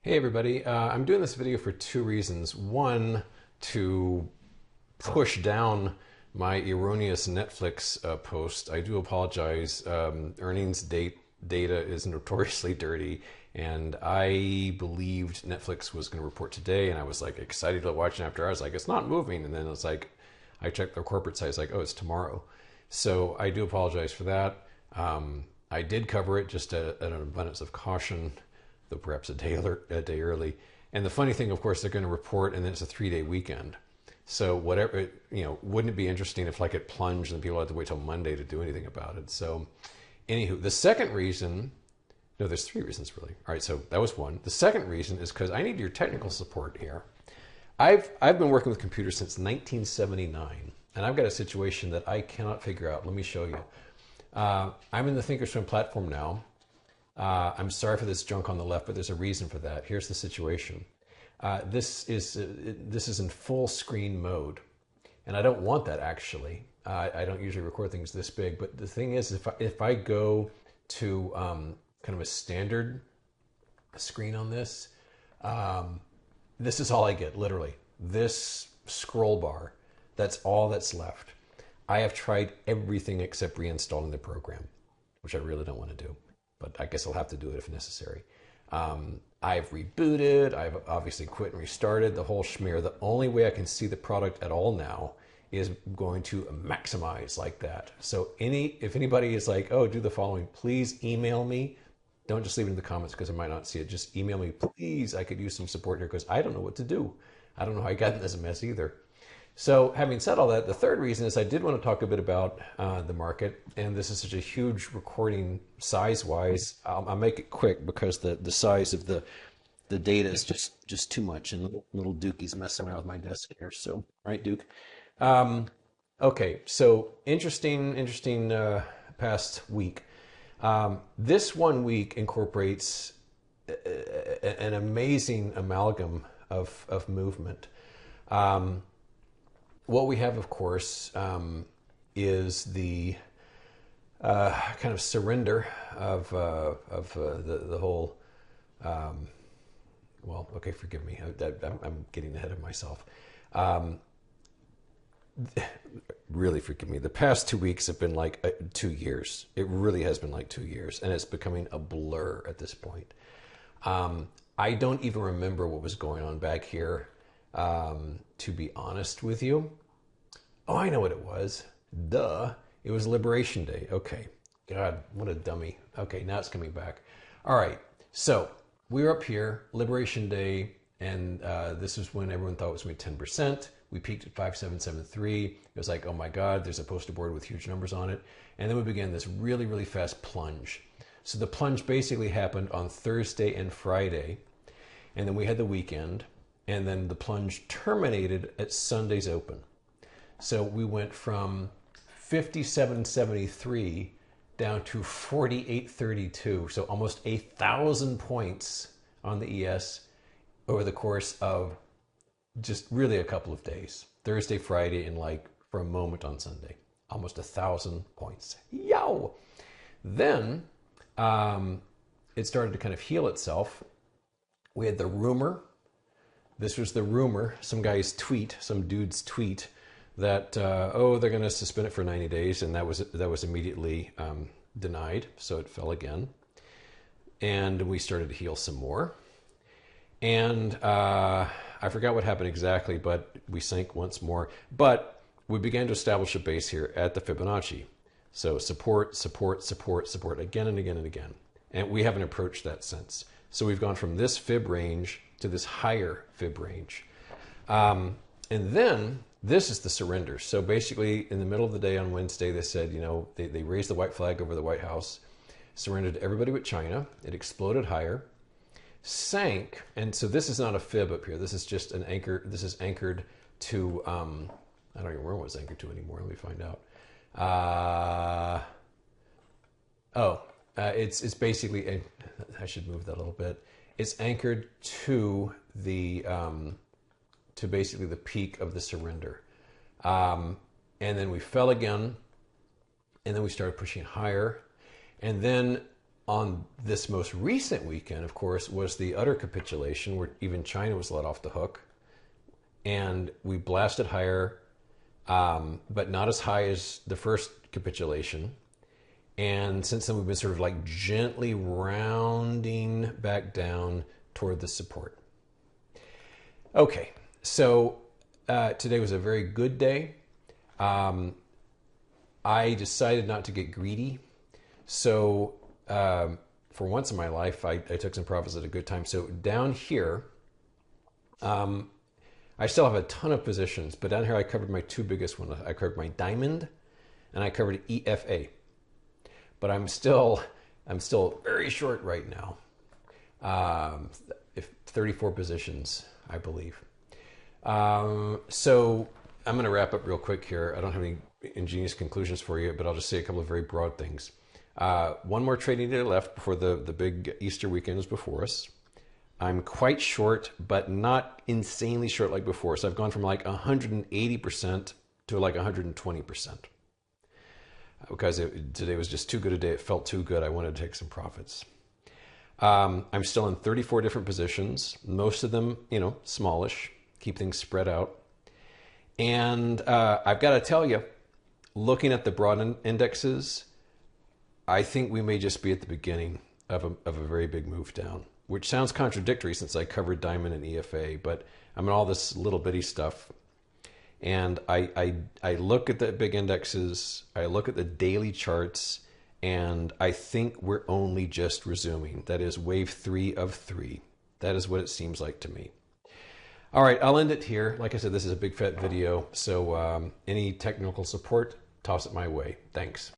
Hey everybody, I'm doing this video for two reasons. One, to push down my erroneous Netflix post. I do apologize. Earnings data is notoriously dirty, and I believed Netflix was going to report today, and I was like excited to watch it after. I was like, it's not moving, and then it's like, I checked their corporate site, it's like, oh, it's tomorrow. So I do apologize for that. I did cover it just at an abundance of caution, though perhaps a day early. And the funny thing, of course, they're going to report, and then it's a 3-day weekend. So whatever, wouldn't it be interesting if like it plunged and people had to wait till Monday to do anything about it? So, anywho, the second reason, no, there's three reasons really. All right, so that was one. The second reason is because I need your technical support here. I've been working with computers since 1979, and I've got a situation that I cannot figure out. Let me show you. I'm in the Thinkorswim platform now. I'm sorry for this junk on the left, but there's a reason for that. Here's the situation. This is in full screen mode, and I don't want that actually. I don't usually record things this big, but the thing is, if I go to kind of a standard screen on this, this is all I get, literally. This scroll bar, that's all that's left. I have tried everything except reinstalling the program, which I really don't want to do, but I guess I'll have to do it if necessary. I've rebooted, I've obviously quit and restarted the whole schmear. The only way I can see the product at all now is going to maximize like that. So if anybody is like, oh, do the following, please email me. Don't just leave it in the comments because I might not see it. Just email me, please. I could use some support here because I don't know what to do. I don't know how I got in this mess either. So having said all that, the third reason is I did want to talk a bit about the market, and this is such a huge recording size-wise. I'll make it quick because the size of the data is just too much, and little Dukey's messing around with my desk here. So, right, Duke. Okay, so interesting past week. This 1 week incorporates an amazing amalgam of movement. What we have, of course, is the kind of surrender of the whole. Well, okay, forgive me. I'm getting ahead of myself. Really, forgive me. The past 2 weeks have been like 2 years. It really has been like 2 years, and it's becoming a blur at this point. I don't even remember what was going on back here. To be honest with you. Oh, I know what it was. Duh. It was Liberation Day. Okay. God, what a dummy. Okay, now it's coming back. All right. So we were up here, Liberation Day, and this is when everyone thought it was going to be 10%. We peaked at 5773. It was like, oh my God, there's a poster board with huge numbers on it. And then we began this really, really fast plunge. So the plunge basically happened on Thursday and Friday. And then we had the weekend. And then the plunge terminated at Sunday's open. So we went from 57.73 down to 48.32. So almost 1,000 points on the ES over the course of just really a couple of days. Thursday, Friday, and like for a moment on Sunday. Almost 1,000 points. Yow! Then it started to kind of heal itself. We had the rumor. This was the rumor, some dude's tweet that, they're going to suspend it for 90 days. And that was immediately denied. So it fell again. And we started to heal some more. And I forgot what happened exactly, but we sank once more. But we began to establish a base here at the Fibonacci. So support, support, support, support, again and again and again. And we haven't approached that since. So we've gone from this fib range to this higher fib range. And then this is the surrender. So basically in the middle of the day on Wednesday, they said, they raised the white flag over the White House, surrendered to everybody but China. It exploded higher, sank. And so this is not a fib up here. This is just an anchor. This is anchored to, I don't even remember what it's anchored to anymore. Let me find out. It's basically, I should move that a little bit. It's anchored to the to basically the peak of the surrender, and then we fell again, and then we started pushing higher, and then On this most recent weekend, of course, was the utter capitulation where even China was let off the hook. And we blasted higher, but not as high as the first capitulation. And since then, we've been sort of like gently rounding back down toward the support. Okay, so today was a very good day. I decided not to get greedy. So for once in my life, I took some profits at a good time. So down here, I still have a ton of positions, but down here I covered my two biggest ones. I covered my diamond and I covered EFA. But I'm still very short right now. 34 positions, I believe. So I'm going to wrap up real quick here. I don't have any ingenious conclusions for you, but I'll just say a couple of very broad things. One more trading day left before the big Easter weekend is before us. I'm quite short, but not insanely short like before. So I've gone from like 180% to like 120%. Because today was just too good a day. It felt too good. I wanted to take some profits. I'm still in 34 different positions. Most of them, smallish. Keep things spread out. And I've got to tell you, looking at the broad indexes, I think we may just be at the beginning of a very big move down, which sounds contradictory since I covered diamond and EFA, but I'm in all this little bitty stuff. And I look at the big indexes, I look at the daily charts, and I think we're only just resuming. That is wave 3 of 3. That is what it seems like to me. All right, I'll end it here. Like I said, this is a big fat video, so any technical support, toss it my way. Thanks.